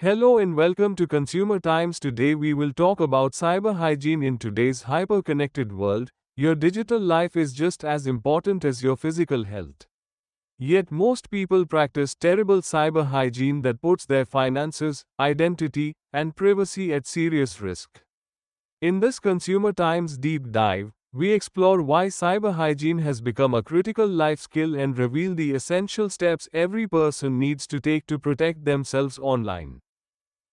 Hello and welcome to Consumer Times. Today we will talk about cyber hygiene in today's hyper-connected world. Your digital life is just as important as your physical health. Yet most people practice terrible cyber hygiene that puts their finances, identity, and privacy at serious risk. In this Consumer Times deep dive, we explore why cyber hygiene has become a critical life skill and reveal the essential steps every person needs to take to protect themselves online.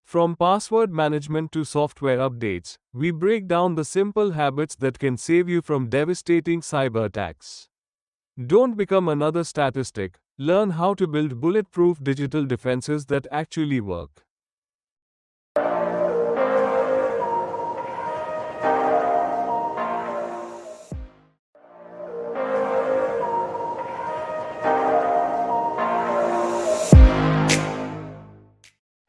From password management to software updates, we break down the simple habits that can save you from devastating cyber attacks. Don't become another statistic, learn how to build bulletproof digital defenses that actually work.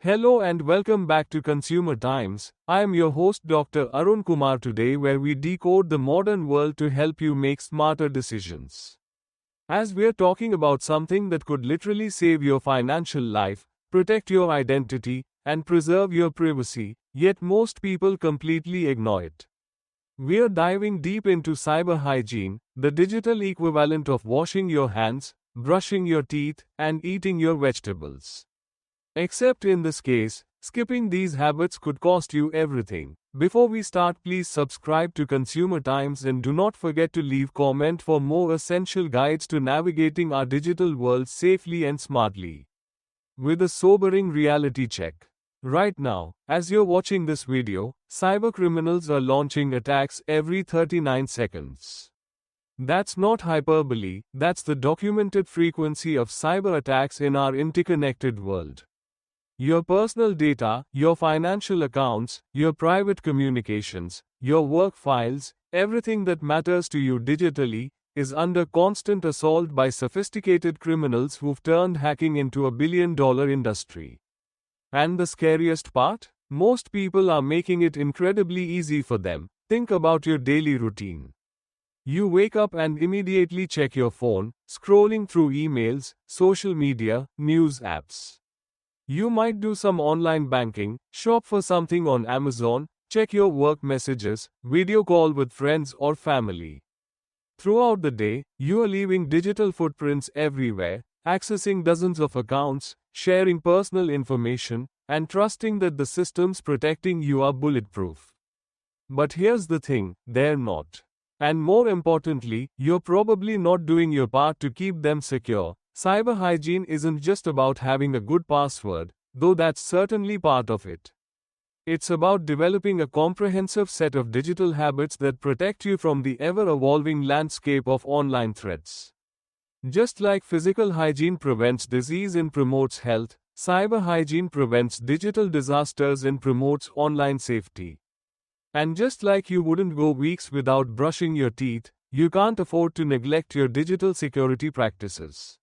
Hello and welcome back to Consumer Times. I am your host Dr. Arun Kumar today, where we decode the modern world to help you make smarter decisions. As we're talking about something that could literally save your financial life, protect your identity, and preserve your privacy, yet most people completely ignore it. We're diving deep into cyber hygiene, the digital equivalent of washing your hands, brushing your teeth, and eating your vegetables. Except in this case, skipping these habits could cost you everything. Before we start, please subscribe to Consumer Times and do not forget to leave comment for more essential guides to navigating our digital world safely and smartly. With a sobering reality check. Right now, as you're watching this video, cybercriminals are launching attacks every 39 seconds. That's not hyperbole, that's the documented frequency of cyber attacks in our interconnected world. Your personal data, your financial accounts, your private communications, your work files, everything that matters to you digitally, is under constant assault by sophisticated criminals who've turned hacking into a billion-dollar industry. And the scariest part? Most people are making it incredibly easy for them. Think about your daily routine. You wake up and immediately check your phone, scrolling through emails, social media, news apps. You might do some online banking, shop for something on Amazon, check your work messages, video call with friends or family. Throughout the day, you are leaving digital footprints everywhere, accessing dozens of accounts, sharing personal information, and trusting that the systems protecting you are bulletproof. But here's the thing, they're not. And more importantly, you're probably not doing your part to keep them secure. Cyber hygiene isn't just about having a good password, though that's certainly part of it. It's about developing a comprehensive set of digital habits that protect you from the ever-evolving landscape of online threats. Just like physical hygiene prevents disease and promotes health, cyber hygiene prevents digital disasters and promotes online safety. And just like you wouldn't go weeks without brushing your teeth, you can't afford to neglect your digital security practices.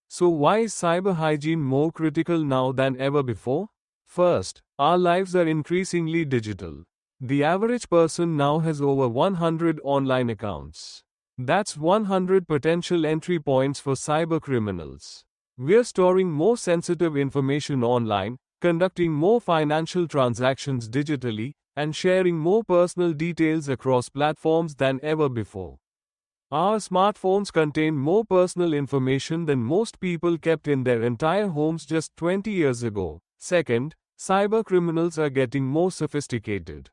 So why is cyber hygiene more critical now than ever before? First, our lives are increasingly digital. The average person now has over 100 online accounts. That's 100 potential entry points for cyber criminals. We're storing more sensitive information online, conducting more financial transactions digitally, and sharing more personal details across platforms than ever before. Our smartphones contain more personal information than most people kept in their entire homes just 20 years ago. Second, cyber criminals are getting more sophisticated.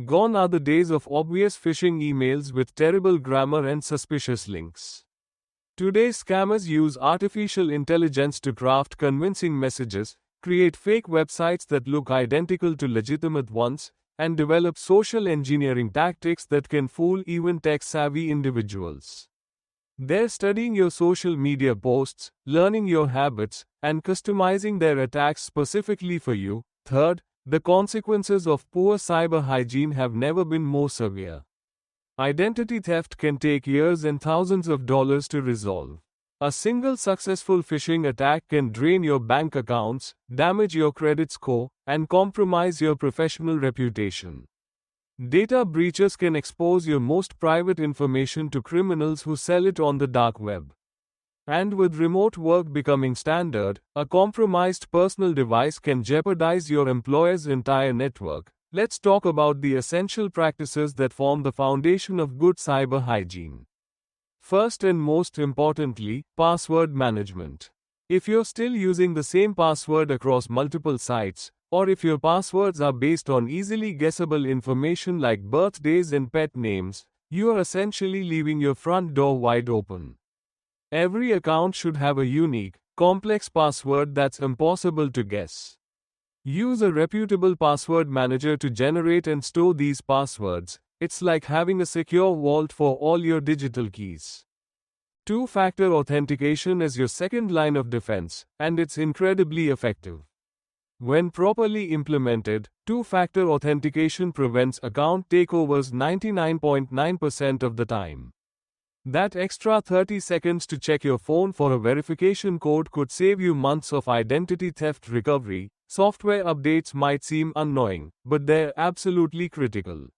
Gone are the days of obvious phishing emails with terrible grammar and suspicious links. Today, scammers use artificial intelligence to craft convincing messages, create fake websites that look identical to legitimate ones, and develop social engineering tactics that can fool even tech-savvy individuals. They're studying your social media posts, learning your habits, and customizing their attacks specifically for you. Third, the consequences of poor cyber hygiene have never been more severe. Identity theft can take years and thousands of dollars to resolve. A single successful phishing attack can drain your bank accounts, damage your credit score, and compromise your professional reputation. Data breaches can expose your most private information to criminals who sell it on the dark web. And with remote work becoming standard, a compromised personal device can jeopardize your employer's entire network. Let's talk about the essential practices that form the foundation of good cyber hygiene. First and most importantly, password management. If you're still using the same password across multiple sites, or if your passwords are based on easily guessable information like birthdays and pet names, you are essentially leaving your front door wide open. Every account should have a unique, complex password that's impossible to guess. Use a reputable password manager to generate and store these passwords. It's like having a secure vault for all your digital keys. Two-factor authentication is your second line of defense, and it's incredibly effective. When properly implemented, two-factor authentication prevents account takeovers 99.9% of the time. That extra 30 seconds to check your phone for a verification code could save you months of identity theft recovery. Software updates might seem annoying, but they're absolutely critical.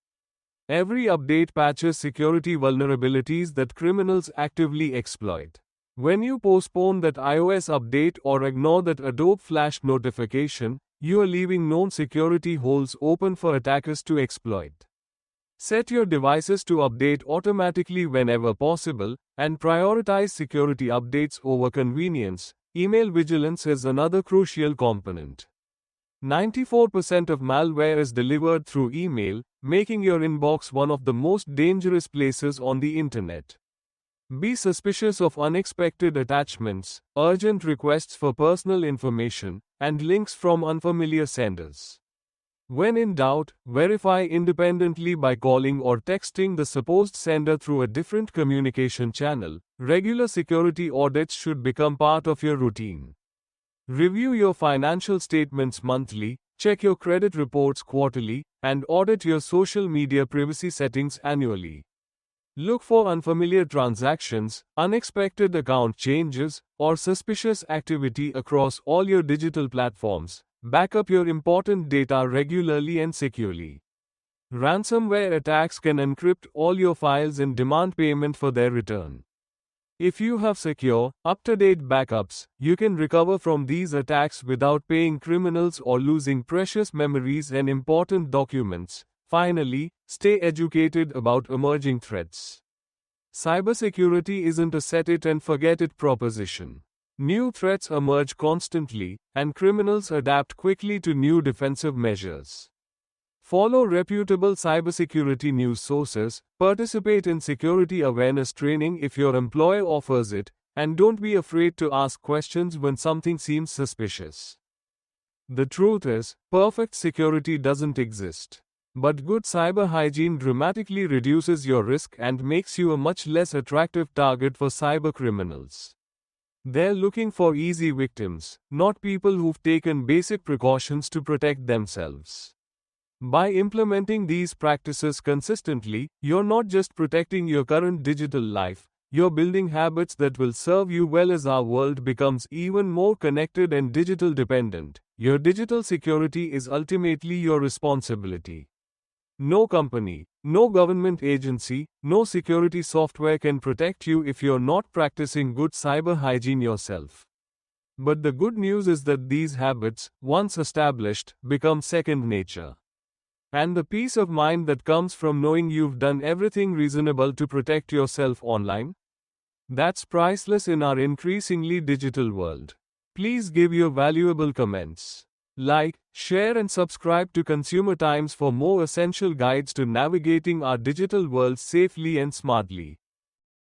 Every update patches security vulnerabilities that criminals actively exploit. When you postpone that iOS update or ignore that Adobe Flash notification, you are leaving known security holes open for attackers to exploit. Set your devices to update automatically whenever possible, and prioritize security updates over convenience. Email vigilance is another crucial component. 94% of malware is delivered through email, making your inbox one of the most dangerous places on the internet. Be suspicious of unexpected attachments, urgent requests for personal information, and links from unfamiliar senders. When in doubt, verify independently by calling or texting the supposed sender through a different communication channel. Regular security audits should become part of your routine. Review your financial statements monthly, check your credit reports quarterly, and audit your social media privacy settings annually. Look for unfamiliar transactions, unexpected account changes, or suspicious activity across all your digital platforms. Back up your important data regularly and securely. Ransomware attacks can encrypt all your files and demand payment for their return. If you have secure, up-to-date backups, you can recover from these attacks without paying criminals or losing precious memories and important documents. Finally, stay educated about emerging threats. Cybersecurity isn't a set-it-and-forget-it proposition. New threats emerge constantly, and criminals adapt quickly to new defensive measures. Follow reputable cybersecurity news sources, participate in security awareness training if your employer offers it, and don't be afraid to ask questions when something seems suspicious. The truth is, perfect security doesn't exist. But good cyber hygiene dramatically reduces your risk and makes you a much less attractive target for cyber criminals. They're looking for easy victims, not people who've taken basic precautions to protect themselves. By implementing these practices consistently, you're not just protecting your current digital life, you're building habits that will serve you well as our world becomes even more connected and digital dependent. Your digital security is ultimately your responsibility. No company, no government agency, no security software can protect you if you're not practicing good cyber hygiene yourself. But the good news is that these habits, once established, become second nature. And the peace of mind that comes from knowing you've done everything reasonable to protect yourself online? That's priceless in our increasingly digital world. Please give your valuable comments. Like, share and subscribe to Consumer Times for more essential guides to navigating our digital world safely and smartly.